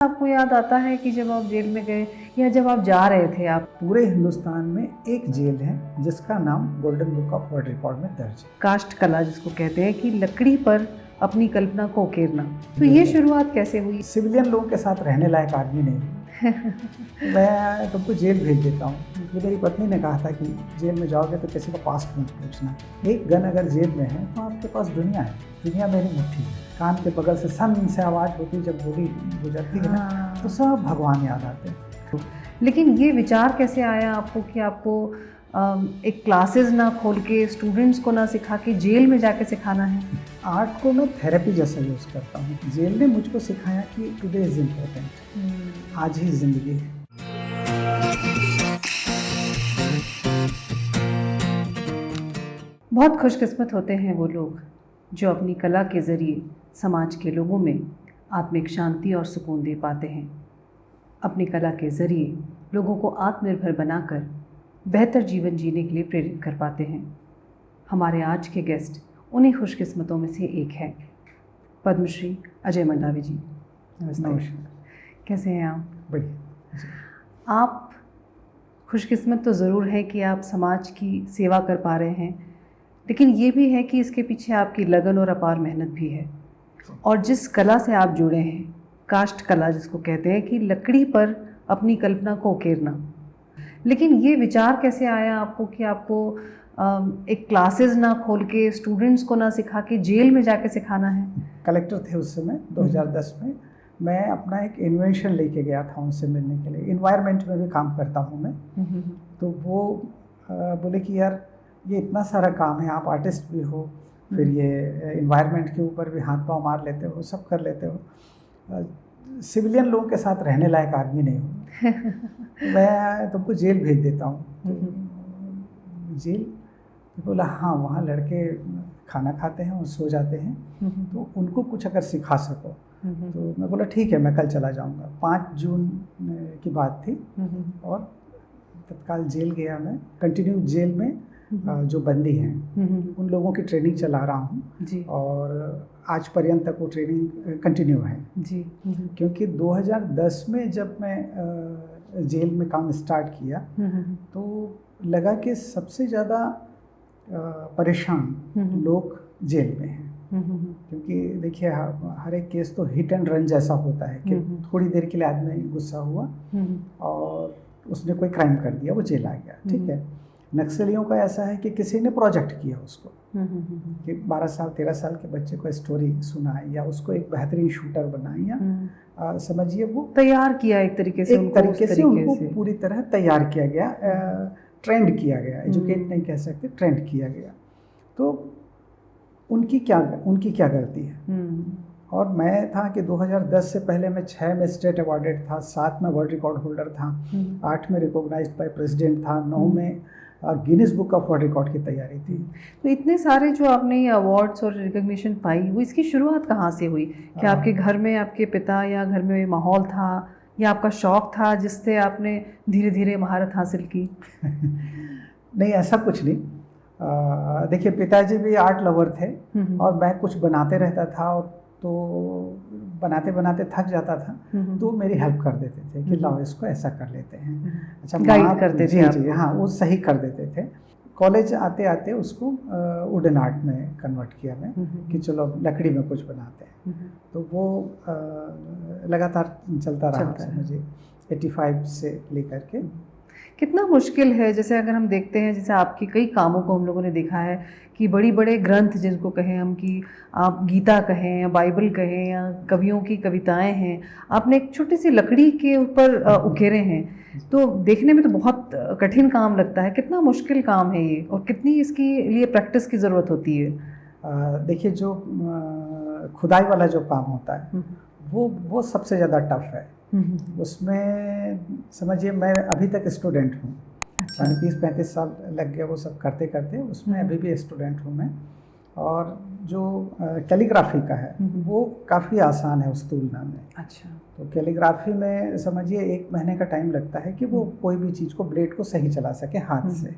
आपको याद आता है कि जब आप जेल में गए या जब आप जा रहे थे आप? पूरे हिंदुस्तान में एक जेल है जिसका नाम golden book of world record में दर्ज है। काष्ठ कला जिसको कहते हैं कि लकड़ी पर अपनी कल्पना को उकेरना, तो ये शुरुआत कैसे हुई? सिविलियन लोगों के साथ रहने लायक आदमी नहीं हूँ। मैं तुमको जेल भेज देता हूँ। ये मेरी पत्नी ने कहा था कि जेल में जाओगे तो किसी का पास्ट मत पूछना। एक गन अगर जेल में है तो आपके पास दुनिया है, दुनिया मेरी मुट्ठी है। कान के बगल से सन से आवाज़ होती जब गोली गुजरती है ना, तो सब भगवान याद आते हैं। लेकिन ये विचार कैसे आया आपको कि आपको एक क्लासेस ना खोल के स्टूडेंट्स को ना सिखा के जेल में जाके सिखाना है? आर्ट को मैं थेरेपी जैसा यूज़ करता हूँ। जेल ने मुझको सिखाया कि टुडे इज़ इम्पोर्टेंट, आज ही ज़िंदगी है। बहुत खुशकिस्मत होते हैं वो लोग जो अपनी कला के ज़रिए समाज के लोगों में आत्मिक शांति और सुकून दे पाते हैं। अपनी कला के ज़रिए लोगों को आत्मनिर्भर बनाकर बेहतर जीवन जीने के लिए प्रेरित कर पाते हैं। हमारे आज के गेस्ट उन्हीं खुशकिस्मतों में से एक है, पद्मश्री अजय मंडावी जी। नमस्कार। कैसे हैं आप? बढ़िया। आप खुशकिस्मत तो ज़रूर है कि आप समाज की सेवा कर पा रहे हैं, लेकिन ये भी है कि इसके पीछे आपकी लगन और अपार मेहनत भी है। और जिस कला से आप जुड़े हैं, काष्ठ कला जिसको कहते हैं कि लकड़ी पर अपनी कल्पना को उकेरना, लेकिन ये विचार कैसे आया आपको कि आपको एक क्लासेस ना खोल के स्टूडेंट्स को ना सिखा के जेल में जाके सिखाना है? कलेक्टर थे उस समय 2010 में। मैं अपना एक इन्वेंशन लेके गया था उनसे मिलने के लिए। इन्वायरमेंट में भी काम करता हूँ मैं। तो वो बोले कि यार ये इतना सारा काम है, आप आर्टिस्ट भी हो, फिर ये इन्वायरमेंट के ऊपर भी हाथ पाँव मार लेते हो, सब कर लेते हो, सिविलियन लोगों के साथ रहने लायक आदमी नहीं हूँ। मैं तुमको जेल भेज देता हूँ। जेल? तो बोला हाँ, वहाँ लड़के खाना खाते हैं और सो जाते हैं, तो उनको कुछ अगर सिखा सको। तो मैं बोला ठीक है, मैं कल चला जाऊँगा। 5 जून की बात थी और तत्काल जेल गया मैं। कंटिन्यू जेल में जो बंदी हैं उन लोगों की ट्रेनिंग चला रहा हूँ और आज पर्यंत तक वो ट्रेनिंग कंटिन्यू है जी। क्योंकि 2010 में जब मैं जेल में काम स्टार्ट किया तो लगा कि सबसे ज़्यादा परेशान लोग जेल में हैं। क्योंकि देखिए हर एक केस तो हिट एंड रन जैसा होता है कि थोड़ी देर के लिए आदमी गुस्सा हुआ और उसने कोई क्राइम कर दिया, वो जेल आ गया, ठीक है। नक्सलियों का ऐसा है कि किसी ने प्रोजेक्ट किया उसको कि 12 साल 13 साल के बच्चे को स्टोरी सुनाए या उसको एक बेहतरीन शूटर बनाए या समझिए वो तैयार किया एक तरीके से, उनको पूरी तरह तैयार किया गया, ट्रेंड किया गया, एजुकेट नहीं कह सकते, ट्रेंड किया गया। तो उनकी क्या गलती है? और मैं था कि 2010 से पहले मैं 6 में स्टेट अवार्डेड था, 7 में वर्ल्ड रिकॉर्ड होल्डर था, 8 में रिकॉग्नाइज्ड बाय प्रेसिडेंट था, 9 में Guinness book of world record की तैयारी थी। तो इतने सारे जो आपने ये अवार्ड्स और रिकग्निशन पाई, वो इसकी शुरुआत कहाँ से हुई? क्या आपके घर में आपके पिता या घर में माहौल था या आपका शौक़ था जिससे आपने धीरे धीरे महारत हासिल की? नहीं, ऐसा कुछ नहीं। देखिए पिताजी भी आर्ट लवर थे और मैं कुछ बनाते रहता था और तो बनाते बनाते थक जाता था, तो मेरी हेल्प कर देते थे कि लाओ इसको ऐसा कर लेते हैं। अच्छा, गाइड करते थे जी, हाँ, वो सही कर देते थे। कॉलेज आते आते उसको वुडन आर्ट में कन्वर्ट किया मैं कि चलो लकड़ी में कुछ बनाते हैं। तो वो लगातार चलता रहा समझिए 85 से लेकर के। कितना मुश्किल है, जैसे अगर हम देखते हैं, जैसे आपके कई कामों को हम लोगों ने देखा है कि बड़े बड़े ग्रंथ जिनको कहें हम, कि आप गीता कहें या बाइबल कहें या कवियों की कविताएं हैं, आपने एक छोटी सी लकड़ी के ऊपर उकेरे हैं, तो देखने में तो बहुत कठिन काम लगता है। कितना मुश्किल काम है ये और कितनी इसके लिए प्रैक्टिस की ज़रूरत होती है? देखिए जो खुदाई वाला जो काम होता है वो सबसे ज़्यादा टफ है। उसमें समझिए मैं अभी तक स्टूडेंट हूँ। 30-35 साल लग गया वो सब करते करते, उसमें अभी भी स्टूडेंट हूँ मैं। और जो कैलीग्राफी का है वो काफ़ी आसान है उस तुलना में। अच्छा। तो कैलीग्राफी में समझिए 1 महीने का टाइम लगता है कि वो कोई भी चीज़ को, ब्लेड को सही चला सके हाथ से।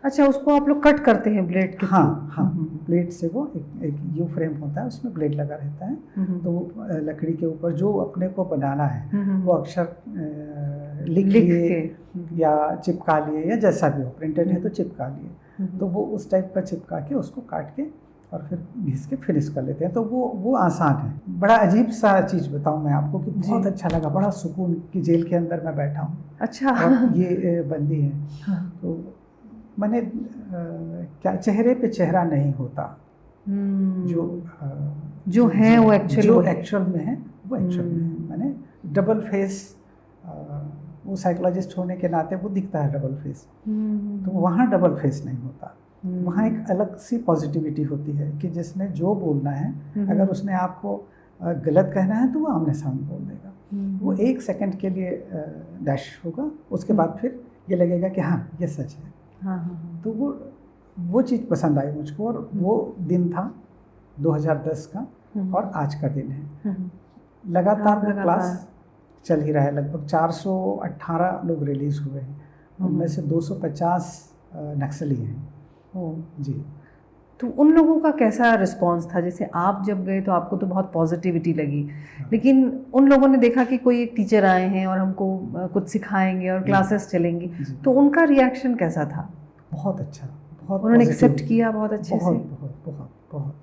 अच्छा, उसको आप लोग कट करते हैं ब्लेड के हाँ थ्रू? हाँ, ब्लेड से वो एक यू फ्रेम होता है, उसमें ब्लेड लगा रहता है। तो वो लकड़ी के ऊपर जो अपने को बनाना है वो अक्षर लिख लिए के या चिपका लिए या जैसा भी हो, प्रिंटेड है तो चिपका लिए, तो वो उस टाइप का चिपका के उसको काट के और फिर घिस के फिनिश कर लेते हैं। तो वो आसान है। बड़ा अजीब सा चीज़ बताऊं मैं आपको कि बहुत अच्छा लगा, बड़ा सुकून कि जेल के अंदर मैं बैठा हूँ। अच्छा। और ये बंदी है। हाँ। तो मैंने क्या चेहरे पे चेहरा नहीं होता, जो है वो एक्चुअल में है, वो एक्चुअल में है। मैंने डबल फेस, वो साइकोलॉजिस्ट होने के नाते वो दिखता है डबल फेस, तो वहाँ डबल फेस नहीं होता। वहाँ एक अलग सी पॉजिटिविटी होती है कि जिसने जो बोलना है, अगर उसने आपको गलत कहना है तो वो आमने सामने बोल देगा। वो 1 सेकंड के लिए डैश होगा, उसके बाद फिर ये लगेगा कि हाँ ये सच है। तो वो चीज़ पसंद आई मुझको। और वो दिन था 2010 का और आज का दिन है। लगातार वो क्लास चल ही रहा है। लगभग 418 लोग रिलीज़ हुए हैं, उनमें से 250 नक्सली हैं। जी। तो उन लोगों का कैसा रिस्पांस था? जैसे आप जब गए तो आपको तो बहुत पॉजिटिविटी लगी, लेकिन उन लोगों ने देखा कि कोई एक टीचर आए हैं और हमको कुछ सिखाएंगे और क्लासेस चलेंगी, तो उनका रिएक्शन कैसा था? बहुत अच्छा, बहुत उन्होंने एक्सेप्ट किया बहुत अच्छे से? बहुत बहुत बहुत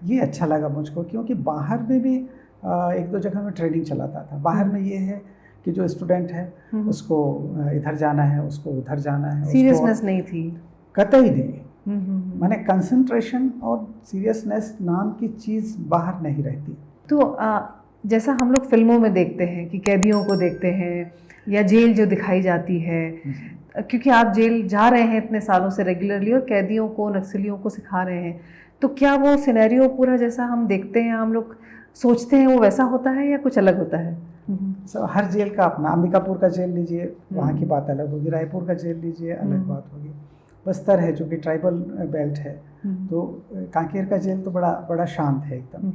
ये अच्छा लगा मुझको, क्योंकि बाहर में भी 1-2 जगह में ट्रेनिंग चलाता था। बाहर में ये है कि जो स्टूडेंट है उसको इधर जाना है, उसको उधर जाना है, सीरियसनेस नहीं थी, कतई नहीं। माने कंसंट्रेशन और सीरियसनेस नाम की चीज़ बाहर नहीं रहती। तो जैसा हम लोग फिल्मों में देखते हैं कि कैदियों को देखते हैं या जेल जो दिखाई जाती है, क्योंकि आप जेल जा रहे हैं इतने सालों से रेगुलरली और कैदियों को, नक्सलियों को सिखा रहे हैं, तो क्या वो सिनेरियो पूरा जैसा हम देखते हैं, हम लोग सोचते हैं वो वैसा होता है या कुछ अलग होता है? हर जेल का अपना, अंबिकापुर का जेल लीजिए, वहाँ की बात अलग होगी। रायपुर का जेल लीजिए, अलग बात होगी। बस्तर है जो कि ट्राइबल बेल्ट है, तो कांकेर का जेल तो बड़ा शांत है एकदम।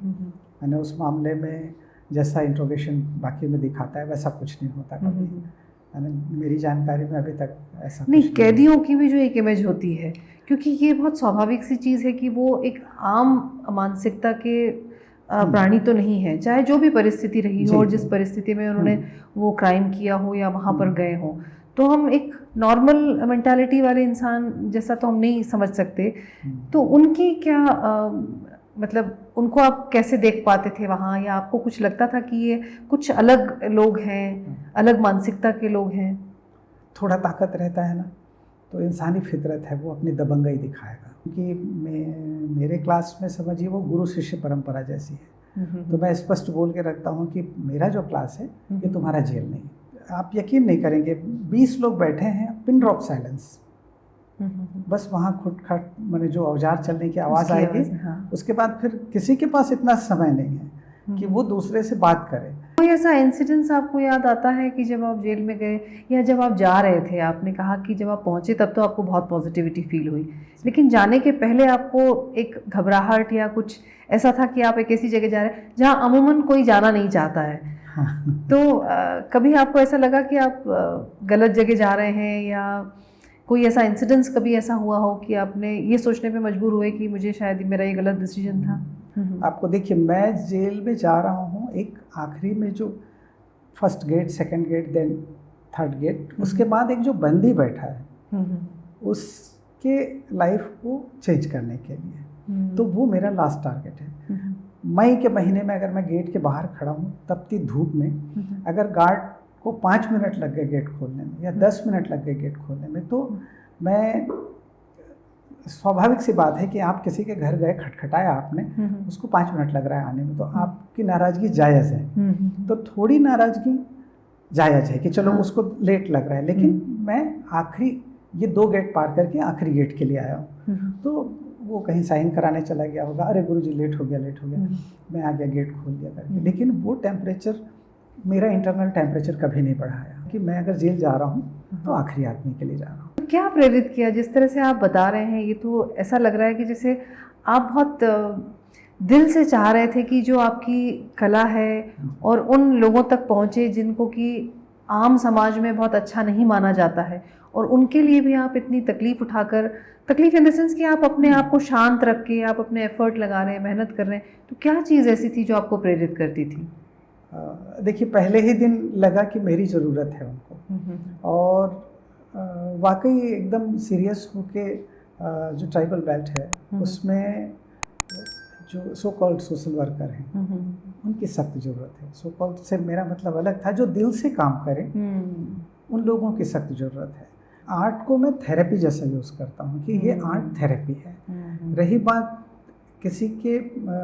मैंने उस मामले में जैसा इंट्रोगेशन बाकी में दिखाता है वैसा कुछ नहीं होता कभी। मेरी जानकारी में अभी तक ऐसा नहीं। कैदियों की भी जो एक इमेज होती है, क्योंकि ये बहुत स्वाभाविक सी चीज़ है कि वो एक आम मानसिकता के प्राणी तो नहीं है, चाहे जो भी परिस्थिति रही हो और जिस परिस्थिति में उन्होंने वो क्राइम किया हो या वहाँ पर गए हों, तो हम एक नॉर्मल मेंटालिटी वाले इंसान जैसा तो हम नहीं समझ सकते। तो उनकी क्या मतलब उनको आप कैसे देख पाते थे वहाँ, या आपको कुछ लगता था कि ये कुछ अलग लोग हैं, अलग मानसिकता के लोग हैं? थोड़ा ताकत रहता है ना, तो इंसानी फितरत है, वो अपनी दबंगई दिखाएगा। क्योंकि मेरे क्लास में समझिए वो गुरु शिष्य परंपरा जैसी है। तो मैं स्पष्ट बोल के रखता हूँ कि मेरा जो क्लास है ये तुम्हारा जेल नहीं। आप यकीन नहीं करेंगे, 20 लोग बैठे हैं, पिन ड्रॉप साइलेंस, बस वहाँ खुटखट मैंने जो औजार चलने की आवाज़ आएगी, उसके बाद फिर किसी के पास इतना समय नहीं है कि वो दूसरे से बात करे। कोई ऐसा इंसिडेंस आपको याद आता है कि जब आप जेल में गए या जब आप जा रहे थे? आपने कहा कि जब आप पहुँचे तब तो आपको बहुत पॉजिटिविटी फील हुई, लेकिन जाने के पहले आपको एक घबराहट या कुछ ऐसा था कि आप एक ऐसी जगह जा रहे हैं जहाँ अमूमन कोई जाना नहीं चाहता है? तो कभी आपको ऐसा लगा कि आप गलत जगह जा रहे हैं, या कोई ऐसा इंसिडेंस कभी ऐसा हुआ हो कि आपने ये सोचने पे मजबूर हुए कि मुझे शायद मेरा ये गलत डिसीजन था? आपको देखिए, मैं जेल में जा रहा हूँ, एक आखिरी में जो first gate, second gate, then third gate, उसके बाद एक जो बंदी बैठा है उसके लाइफ को चेंज करने के लिए, तो वो मेरा लास्ट टारगेट है। मई के महीने में अगर मैं गेट के बाहर खड़ा हूँ तपती धूप में, अगर गार्ड को 5 मिनट लग गए गेट खोलने में या 10 मिनट लग गए गेट खोलने में, तो मैं, स्वाभाविक सी बात है कि आप किसी के घर गए, खटखटाया आपने, उसको 5 मिनट लग रहा है आने में, तो आपकी नाराज़गी जायज़ है। तो थोड़ी नाराज़गी जायज़ है कि चलो उसको लेट लग रहा है, लेकिन मैं आखिरी ये 2 गेट पार करके आखिरी गेट के लिए आया हूँ। तो वो कहीं साइन कराने चला गया होगा, अरे गुरुजी लेट हो गया, मैं आ गया, गेट खोल दिया करके। लेकिन वो टेम्परेचर, मेरा इंटरनल टेम्परेचर कभी नहीं बढ़ाया कि मैं अगर जेल जा रहा हूँ तो आखिरी आदमी के लिए जा रहा हूँ। क्या प्रेरित किया? जिस तरह से आप बता रहे हैं, ये तो ऐसा लग रहा है कि जैसे आप बहुत दिल से चाह रहे थे कि जो आपकी कला है और उन लोगों तक पहुँचे जिनको कि आम समाज में बहुत अच्छा नहीं माना जाता है, और उनके लिए भी आप इतनी तकलीफ़ उठाकर, तकलीफ़ इन द सेंस कि आप अपने आप को शांत रख के आप अपने एफ़र्ट लगा रहे हैं, मेहनत कर रहे हैं, तो क्या चीज़ ऐसी थी जो आपको प्रेरित करती थी? देखिए, पहले ही दिन लगा कि मेरी ज़रूरत है उनको, और वाकई एकदम सीरियस होके जो ट्राइबल बेल्ट है उसमें जो सो कॉल्ड सोशल वर्कर हैं उनकी सख्त ज़रूरत है। सो कॉल्ड से मेरा मतलब अलग था, जो दिल से काम करें उन लोगों की सख्त ज़रूरत है। आर्ट को मैं थेरेपी जैसा यूज़ करता हूँ कि ये आर्ट थेरेपी है। रही बात किसी के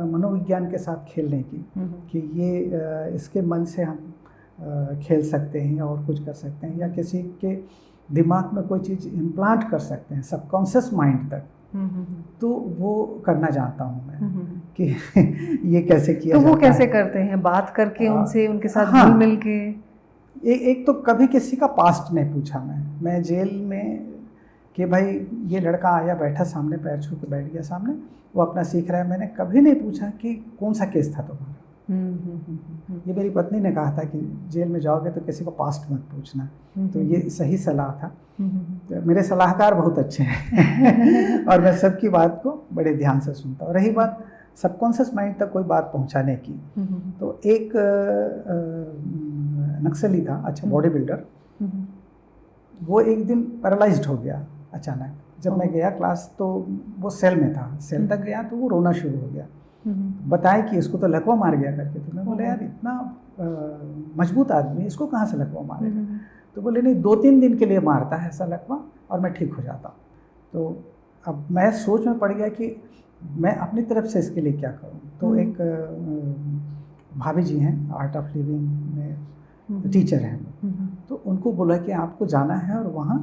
मनोविज्ञान के साथ खेलने की, कि ये इसके मन से हम खेल सकते हैं और कुछ कर सकते हैं, या किसी के दिमाग में कोई चीज़ इम्प्लांट कर सकते हैं सबकॉन्शियस माइंड तक, तो वो करना जानता हूँ मैं कि ये कैसे किया तो जाता है। वो कैसे करते हैं? बात करके उनसे, उनके साथ हाँ, घुल मिल के? एक तो कभी किसी का पास्ट नहीं पूछा मैं जेल में कि भाई ये लड़का आया बैठा सामने, पैर छू के बैठ गया सामने, वो अपना सीख रहा है। मैंने कभी नहीं पूछा कि कौन सा केस था तुम्हारा। ये मेरी पत्नी ने कहा था कि जेल में जाओगे तो किसी को पास्ट मत पूछना, तो ये सही सलाह था। तो मेरे सलाहकार बहुत अच्छे हैं और मैं सबकी बात को बड़े ध्यान से सुनता हूँ। रही बात सबकॉन्शियस माइंड तक कोई बात पहुँचाने की, तो एक नक्सली था, अच्छा बॉडी बिल्डर, वो एक दिन पैरालाइज्ड हो गया अचानक। जब मैं गया क्लास तो वो सेल में था, सेल तक गया तो वो रोना शुरू हो गया। बताया कि इसको तो लकवा मार गया करके। तो मैं बोले यार इतना मजबूत आदमी, इसको कहाँ से लकवा मारेगा? तो बोले नहीं, 2-3 दिन के लिए मारता है ऐसा लकवा और मैं ठीक हो जाता हूँ। तो अब मैं सोच में पड़ गया कि मैं अपनी तरफ से इसके लिए क्या करूँ। तो एक भाभी जी हैं, आर्ट ऑफ लिविंग में टीचर हैं, तो उनको बोला कि आपको जाना है और वहाँ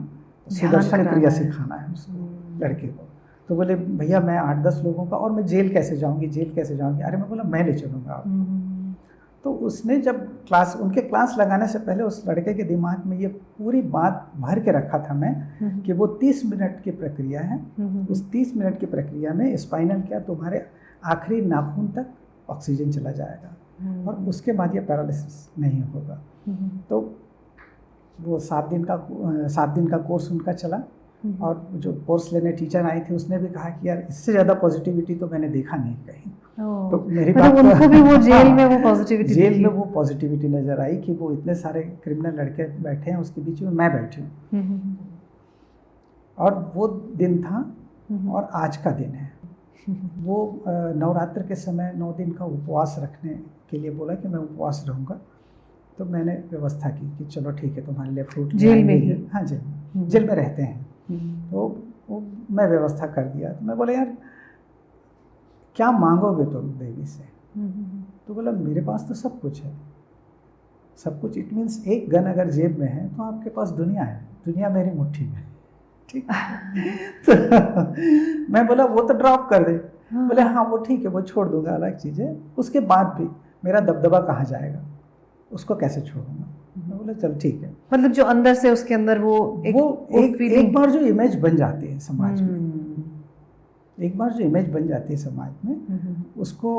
सुदर्शन क्रिया सिखाना है उसको, लड़के को। तो बोले भैया मैं 8-10 लोगों का, और मैं जेल कैसे जाऊंगी, जेल कैसे जाऊंगी? अरे मैं बोला मैं ले चलूँगा आपको। तो उसने जब उनके क्लास लगाने से पहले उस लड़के के दिमाग में ये पूरी बात भर के रखा था मैं कि वो 30 मिनट की प्रक्रिया है। उस 30 मिनट की प्रक्रिया में स्पाइनल क्या तुम्हारे आखिरी नाखून तक ऑक्सीजन चला जाएगा और उसके बाद ये पैरालिसिस नहीं होगा। तो वो 7 दिन का कोर्स उनका चला, और जो कोर्स लेने टीचर आई थी उसने भी कहा कि यार इससे ज़्यादा पॉजिटिविटी तो मैंने देखा नहीं कहीं। तो मेरी बात उनको भी वो जेल में वो पॉजिटिविटी नज़र आई कि वो इतने सारे क्रिमिनल लड़के बैठे हैं, उसके बीच में मैं बैठी हूँ। और वो दिन था और आज का दिन है। वो नवरात्र के समय 9 दिन का उपवास रखने के लिए बोला कि मैं उपवास रहूँगा। तो मैंने व्यवस्था की कि चलो ठीक है, तुम्हारे लिए फ्रूट जेल में ही? हाँ, जेल में रहते हैं। तो वो मैं व्यवस्था कर दिया। तो मैं बोला यार क्या मांगोगे तुम देवी से? तो बोला मेरे पास तो सब कुछ है। सब कुछ इट मीन्स एक गन अगर जेब में है तो आपके पास दुनिया है, दुनिया मेरी मुट्ठी में, ठीक। तो मैं बोला वो तो ड्रॉप कर दे। बोले हाँ वो ठीक है, वो छोड़ दूंगा, अलग चीज़ है। उसके बाद भी मेरा दबदबा कहाँ जाएगा, उसको कैसे छोड़ूंगा? मैं बोला चल ठीक है। मतलब जो अंदर से उसके अंदर एक बार जो इमेज बन जाती है समाज में, एक बार जो इमेज बन जाती है समाज में, उसको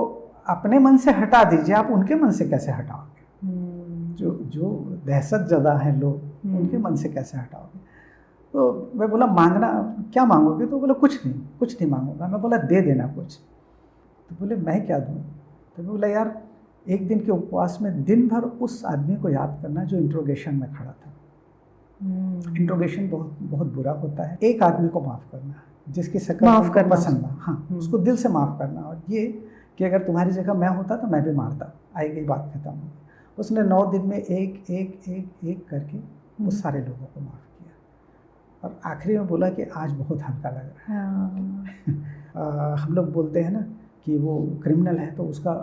अपने मन से हटा दीजिए, आप उनके मन से कैसे हटाओगे? जो दहशत ज़दा हैं लोग, उनके मन से कैसे हटाओगे? तो मैं बोला मांगना क्या मांगोगे? तो बोला कुछ नहीं मांगूंगा। मैं बोला दे देना कुछ। तो बोले मैं क्या दूँ? तो मैं बोला यार एक दिन के उपवास में दिन भर उस आदमी को याद करना जो इंट्रोगेशन में खड़ा था। इंट्रोगेशन बहुत बुरा होता है। एक आदमी को माफ़ करना, जिसकी शक्ल पसंद ना, हाँ, उसको दिल से माफ़ करना। और ये कि अगर तुम्हारी जगह मैं होता तो मैं भी मारता, आई गई बात खत्म हो। उसने 9 दिन में एक करके वो सारे लोगों को माफ़ किया, और आखिरी में बोला कि आज बहुत हल्का लग रहा है। हम लोग बोलते हैं ना कि वो क्रिमिनल है तो उसका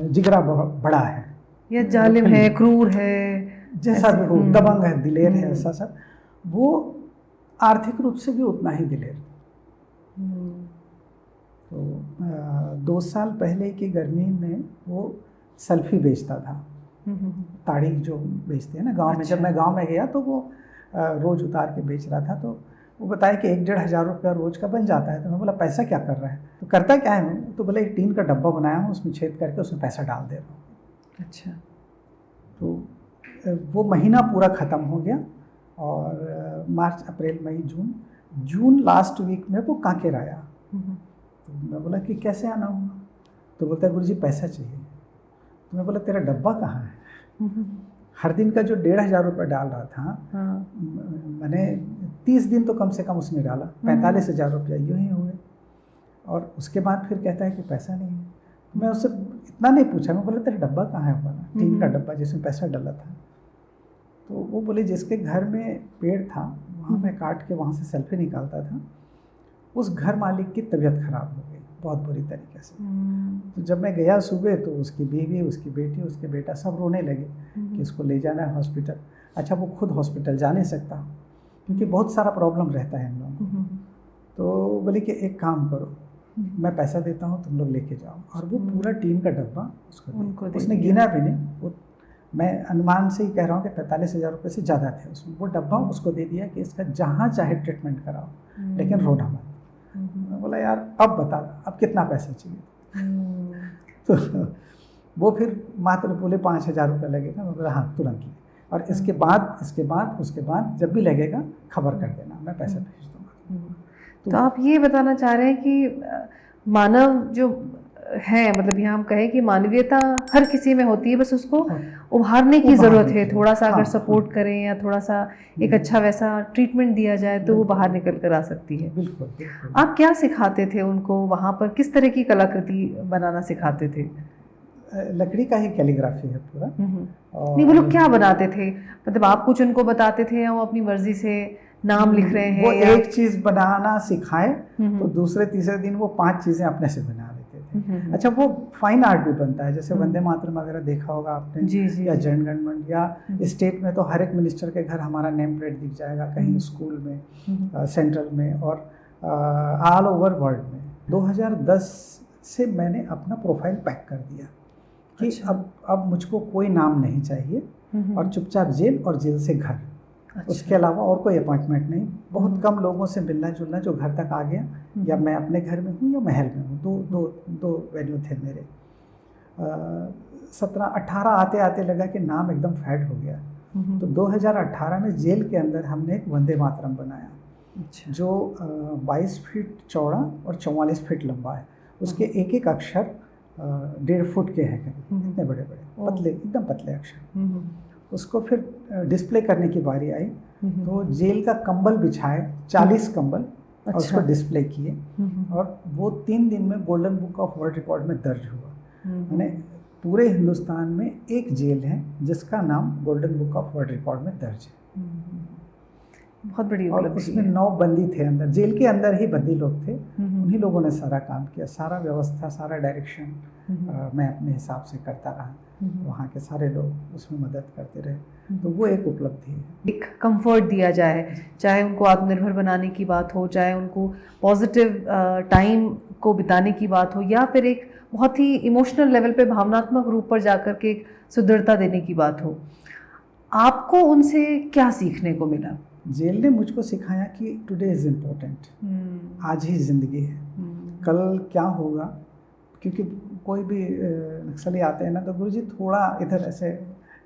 जिगरा बड़ा है, या जालिम है, क्रूर है, जैसा भी हो, दबंग है, दिलेर है, ऐसा सब। वो आर्थिक रूप से भी उतना ही दिलेर। तो 2 साल पहले की गर्मी में वो सल्फी बेचता था, ताड़ी जो बेचते हैं ना गांव में। जब मैं गांव में गया तो वो रोज़ उतार के बेच रहा था। तो वो बताया कि 1-1.5 हज़ार रुपया रोज़ का बन जाता है। तो मैं बोला पैसा क्या कर रहा है? तो करता क्या है? तो बोला एक टीन का डब्बा बनाया हूँ, उसमें छेद करके उसमें पैसा डाल दे रहा हूँ। अच्छा। तो वो महीना पूरा ख़त्म हो गया और मार्च, अप्रैल, मई, जून लास्ट वीक में वो कांकेर आया। तो मैं बोला कि कैसे आना होगा? तो बोलता है गुरुजी पैसा चाहिए। तो मैं बोला तेरा डब्बा कहाँ है? हर दिन का जो 1,500 रुपये डाल रहा था, मैंने 30 दिन तो कम से कम उसने डाला, 45,000 रुपया यूँ ही हुए। और उसके बाद फिर कहता है कि पैसा नहीं है। मैं उससे इतना नहीं पूछा, मैं बोला तेरा डब्बा कहाँ है? बोला टीन का डब्बा जिसमें पैसा डाला था। तो वो बोले जिसके घर में पेड़ था वहाँ मैं काट के वहाँ से सेल्फी निकालता था, उस घर मालिक की तबीयत खराब हो गई बहुत बुरी तरीके से। तो जब मैं गया सुबह तो उसकी बीवी, उसकी बेटी, उसके बेटा सब रोने लगे कि इसको ले जाना है हॉस्पिटल। अच्छा वो खुद हॉस्पिटल जा नहीं सकता क्योंकि बहुत सारा प्रॉब्लम रहता है इन लोगों को। तो बोले कि एक काम करो, मैं पैसा देता हूँ, तुम लोग लेके जाओ। और वो पूरा टीन का डब्बा उसको उसने गिना भी नहीं, वो मैं अनुमान से ही कह रहा हूँ कि 45,000 रुपये से ज़्यादा थे उसमें। वो डब्बा उसको दे दिया कि इसका जहाँ चाहे ट्रीटमेंट कराओ, लेकिन रोना मत। मैं बोला यार अब बता, अब कितना पैसा चाहिए? तो वो फिर मात्र बोले 5,000 रुपये लगेगा। मैं बोला हाँ तुरंत ले, और इसके बाद उसके बाद जब भी लगेगा खबर कर देना, मैं पैसा भेज दूँगा। तो आप ये बताना चाह रहे हैं कि मानव जो है, मतलब यहाँ हम कहें कि मानवीयता हर किसी में होती है, बस उसको उभारने की ज़रूरत है। थोड़ा सा अगर सपोर्ट करें या थोड़ा सा एक अच्छा वैसा ट्रीटमेंट दिया जाए तो वो बाहर निकल कर आ सकती है। बिल्कुल। आप क्या सिखाते थे उनको वहाँ पर? किस तरह की कलाकृति बनाना सिखाते थे? लकड़ी का ही कैलीग्राफी है पूरा। नहीं, वो लोग क्या बनाते थे? मतलब आप कुछ उनको बताते थे या वो अपनी मर्जी से नाम लिख रहे हैं? वो एक चीज़ बनाना सिखाए तो दूसरे तीसरे दिन वो 5 चीज़ें अपने से बना लेते थे। अच्छा वो फाइन आर्ट भी बनता है, जैसे वंदे मातरम वगैरह देखा होगा आपने, या जन गण मन, या स्टेट में तो हर एक मिनिस्टर के घर हमारा नेम प्लेट दिख जाएगा, कहीं स्कूल में, सेंट्रल में, और ऑल ओवर वर्ल्ड में। 2010 से मैंने अपना प्रोफाइल पैक कर दिया कि अब मुझको कोई नाम नहीं चाहिए, और चुपचाप जेल और जेल से घर। उसके अलावा और कोई अपॉइंटमेंट नहीं। बहुत कम लोगों से मिलना जुलना जो घर तक आ गया, या मैं अपने घर में हूँ या महल में हूँ। दो वेन्यू थे मेरे। 17-18 आते आते लगा कि नाम एकदम फैड हो गया। तो 2018 में जेल के अंदर हमने एक वंदे मातरम बनाया, जो 22 फीट चौड़ा और 44 फीट लंबा है। उसके एक एक अक्षर 1.5 फुट के हैं, इतने बड़े बड़े पतले, एकदम पतले अक्षर। उसको फिर डिस्प्ले करने की बारी आई, तो जेल का कंबल बिछाए, 40 कंबल, और उसको डिस्प्ले किए, और वो 3 दिन में golden book of world record में दर्ज हुआ। मैंने पूरे हिंदुस्तान में एक जेल है जिसका नाम golden book of world record में दर्ज है। बहुत बड़ी और उसमें 9 बंदी थे अंदर, जेल के अंदर ही बंदी लोग थे। उन्हीं लोगों ने सारा काम किया, सारा व्यवस्था, सारा डायरेक्शन मैं अपने हिसाब से करता रहा। वहाँ के सारे लोग उसमें मदद करते रहे। तो वो एक उपलब्धि है। एक कंफर्ट दिया जाए, चाहे उनको आत्मनिर्भर बनाने की बात हो, चाहे उनको पॉजिटिव टाइम को बिताने की बात हो, या फिर एक बहुत ही इमोशनल लेवल पे, भावनात्मक रूप पर जाकर के एक सुदृढ़ता देने की बात हो। आपको उनसे क्या सीखने को मिला? जेल ने मुझको सिखाया कि टुडे इज़ इम्पोर्टेंट, आज ही ज़िंदगी है, कल क्या होगा। क्योंकि कोई भी नक्सली आते हैं ना, तो गुरुजी थोड़ा इधर ऐसे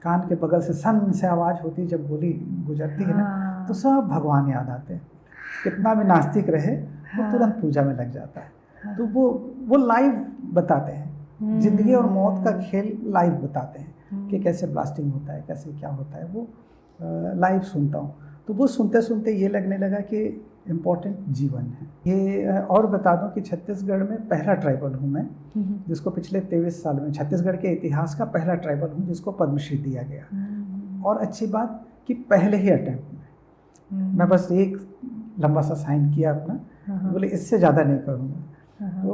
कान के बगल से सन से आवाज़ होती है जब गोली गुजरती है ना, तो सब भगवान याद आते हैं। कितना भी नास्तिक रहे वो तुरंत पूजा में लग जाता है। तो वो लाइव बताते हैं, ज़िंदगी और मौत का खेल लाइव बताते हैं कि कैसे ब्लास्टिंग होता है, कैसे क्या होता है। वो लाइव सुनता हूँ, तो वो सुनते सुनते ये लगने लगा कि इम्पोर्टेंट जीवन है ये। और बता दूं कि छत्तीसगढ़ में पहला ट्राइबल हूँ मैं, जिसको पिछले 23 साल में, छत्तीसगढ़ के इतिहास का पहला ट्राइबल हूँ जिसको पद्मश्री दिया गया। और अच्छी बात कि पहले ही अटेम्प्ट में मैं बस एक लंबा सा साइन किया अपना, बोले इससे ज़्यादा नहीं करूँगा। तो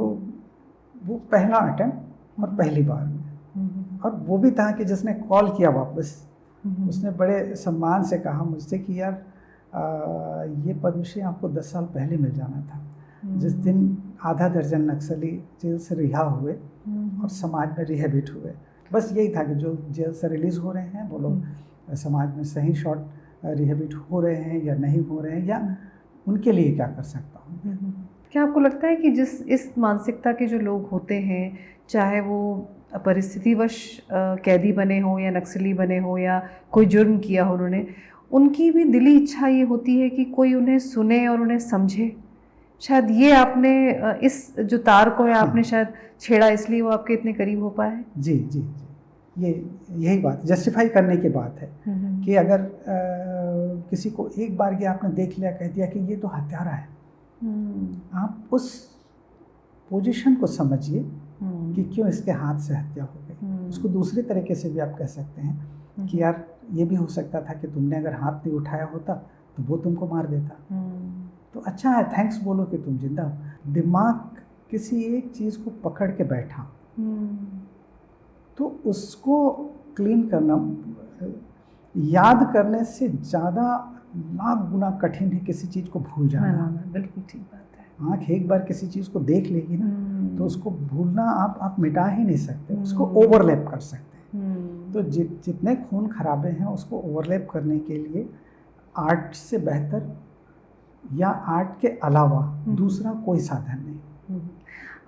वो पहला अटेम्प्ट और पहली बार में। और वो भी था कि जिसने कॉल किया वापस, उसने बड़े सम्मान से कहा मुझसे कि यार ये पद्मश्री आपको 10 साल पहले मिल जाना था। जिस दिन आधा दर्जन नक्सली जेल से रिहा हुए और समाज में रिहेबिट हुए, बस यही था कि जो जेल से रिलीज़ हो रहे हैं वो लोग समाज में सही शॉट रिहेबिट हो रहे हैं या नहीं हो रहे हैं, या उनके लिए क्या कर सकता हूँ। क्या आपको लगता है कि इस मानसिकता के जो लोग होते हैं, चाहे वो परिस्थितिवश कैदी बने हो या नक्सली बने हो या कोई जुर्म किया हो उन्होंने, उनकी भी दिली इच्छा ये होती है कि कोई उन्हें सुने और उन्हें समझे। शायद ये आपने इस जो तार को है आपने शायद छेड़ा, इसलिए वो आपके इतने करीब हो पाए। जी जी जी, ये यही बात जस्टिफाई करने की बात है कि अगर किसी को एक बार ये आपने देख लिया, कह दिया कि ये तो हत्यारा है, आप उस पोजीशन को समझिए कि क्यों इसके हाथ से हत्या हो गई। उसको दूसरे तरीके से भी आप कह सकते हैं कि यार ये भी हो सकता था कि तुमने अगर हाथ नहीं उठाया होता तो वो तुमको मार देता। तो अच्छा है, थैंक्स बोलो कि तुम जिंदा हो। दिमाग किसी एक चीज़ को पकड़ के बैठा तो उसको क्लीन करना याद करने से ज़्यादा लाख गुना कठिन है किसी चीज़ को भूल जाना। बिल्कुल ठीक बात है। आँख एक बार किसी चीज़ को देख लेगी ना तो उसको भूलना आप मिटा ही नहीं सकते, उसको ओवरलैप कर सकते हैं। तो जितने खून खराबे हैं उसको ओवरलैप करने के लिए आर्ट से बेहतर या आर्ट के अलावा दूसरा कोई साधन नहीं।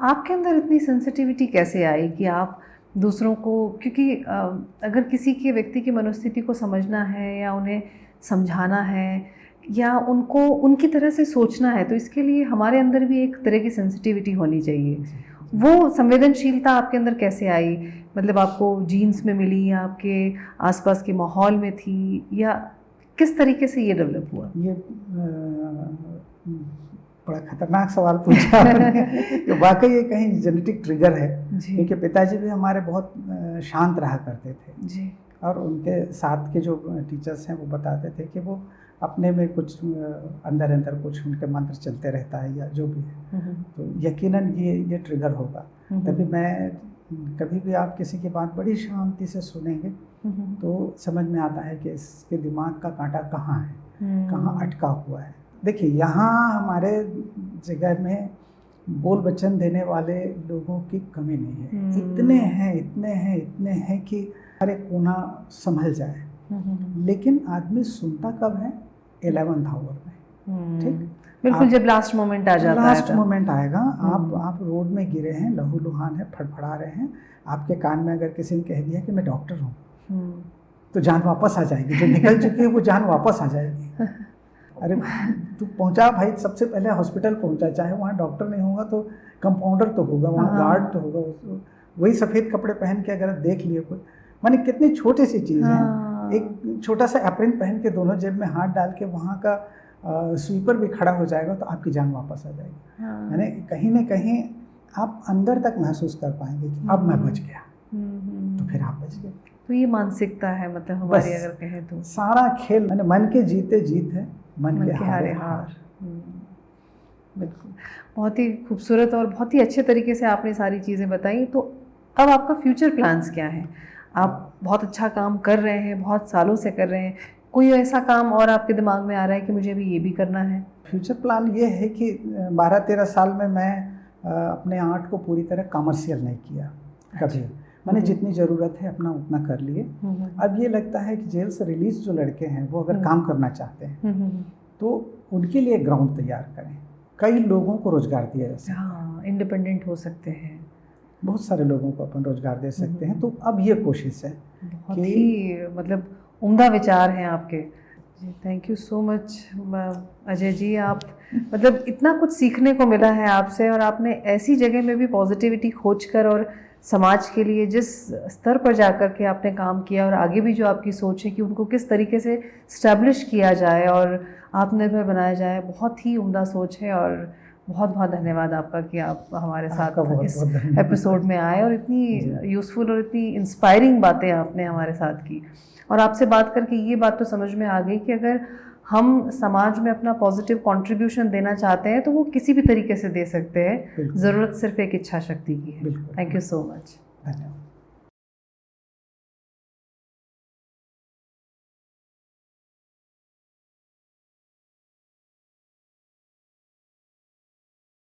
आपके अंदर इतनी सेंसिटिविटी कैसे आई कि आप दूसरों को, क्योंकि अगर किसी के व्यक्ति की मनोस्थिति को समझना है या उन्हें समझाना है या उनको उनकी तरह से सोचना है, तो इसके लिए हमारे अंदर भी एक तरह की सेंसिटिविटी होनी चाहिए। वो संवेदनशीलता आपके अंदर कैसे आई? मतलब आपको जीन्स में मिली या आपके आसपास के माहौल में थी, या किस तरीके से ये डेवलप हुआ? ये बड़ा खतरनाक सवाल पूछा कि वाकई ये कहीं जेनेटिक ट्रिगर है, क्योंकि पिताजी भी हमारे बहुत शांत रहा करते थे जी। और उनके साथ के जो टीचर्स हैं वो बताते थे कि वो अपने में कुछ अंदर अंदर कुछ उनके मंत्र चलते रहता है या जो भी है, तो यकीनन ये ट्रिगर होगा। तभी मैं कभी भी आप किसी की बात बड़ी शांति से सुनेंगे तो समझ में आता है कि इसके दिमाग का कांटा कहाँ है, कहाँ अटका हुआ है। देखिए, यहाँ हमारे जगह में बोल वचन देने वाले लोगों की कमी नहीं है। इतने हैं कि हर एक कोना संभल जाए, लेकिन आदमी सुनता कब है? 11th आवर में। ठीक, बिल्कुल, जब लास्ट मोमेंट आ जाता है, लास्ट मोमेंट आएगा। आप रोड में गिरे हैं, लहू लुहान है, फड़फड़ा रहे हैं, आपके कान में अगर किसी ने कह दिया कि मैं डॉक्टर हूँ तो जान वापस आ जाएगी। जो निकल चुकी है वो जान वापस आ जाएगी। अरे तू पहुंचा भाई, सबसे पहले हॉस्पिटल पहुंचा, चाहे वहाँ डॉक्टर नहीं होगा तो कंपाउंडर तो होगा, वहाँ गार्ड तो होगा। वही सफ़ेद कपड़े पहन के अगर देख लिए कोई, माने कितनी छोटी सी चीज़ है। एक छोटा सा एप्रिन पहन के दोनों जेब में हाथ डाल के वहाँ का स्वीपर भी खड़ा हो जाएगा तो आपकी जान वापस आ जाएगी। यानी कहीं ना कहीं आप अंदर तक महसूस कर पाएंगे कि अब मैं बच गया, तो फिर आप बच गए। तो ये मानसिकता है, मतलब हमारी अगर कहें तो सारा खेल मैंने मन के जीते जीत है, मन के हारे हार। बिल्कुल, बहुत ही खूबसूरत और बहुत ही अच्छे तरीके से आपने सारी चीज़ें बताई। तो अब आपका फ्यूचर प्लान्स क्या है? आप बहुत अच्छा काम कर रहे हैं, बहुत सालों से कर रहे हैं, कोई ऐसा काम और आपके दिमाग में आ रहा है कि मुझे अभी ये भी करना है? फ्यूचर प्लान ये है कि 12-13 साल में मैं अपने आर्ट को पूरी तरह कमर्शियल नहीं किया कभी। मैंने जितनी ज़रूरत है अपना उतना कर लिए। अब ये लगता है कि जेल से रिलीज जो लड़के हैं वो अगर काम करना चाहते हैं तो उनके लिए ग्राउंड तैयार करें। कई लोगों को रोज़गार दिया जा सकता है, इंडिपेंडेंट हो सकते हैं, बहुत सारे लोगों को अपन रोज़गार दे सकते हैं। तो अब ये कोशिश है। बहुत ही मतलब उम्दा विचार हैं आपके ji. Thank you so much Ajay ji. आप मतलब इतना कुछ सीखने को मिला है आपसे, और आपने ऐसी जगह में भी पॉजिटिविटी खोज कर और समाज के लिए जिस स्तर पर जाकर के आपने काम किया, और आगे भी जो आपकी सोच है कि उनको किस तरीके से स्टैब्लिश किया जाए और आत्मनिर्भर बनाया जाए, बहुत ही उम्दा सोच है। और बहुत बहुत धन्यवाद आपका कि आप हमारे साथ इस एपिसोड में आए और इतनी यूज़फुल और इतनी इंस्पायरिंग बातें आपने हमारे साथ की। और आपसे बात करके ये बात तो समझ में आ गई कि अगर हम समाज में अपना पॉजिटिव कंट्रीब्यूशन देना चाहते हैं तो वो किसी भी तरीके से दे सकते हैं, ज़रूरत सिर्फ एक इच्छा शक्ति की है। Thank you so much. धन्यवाद।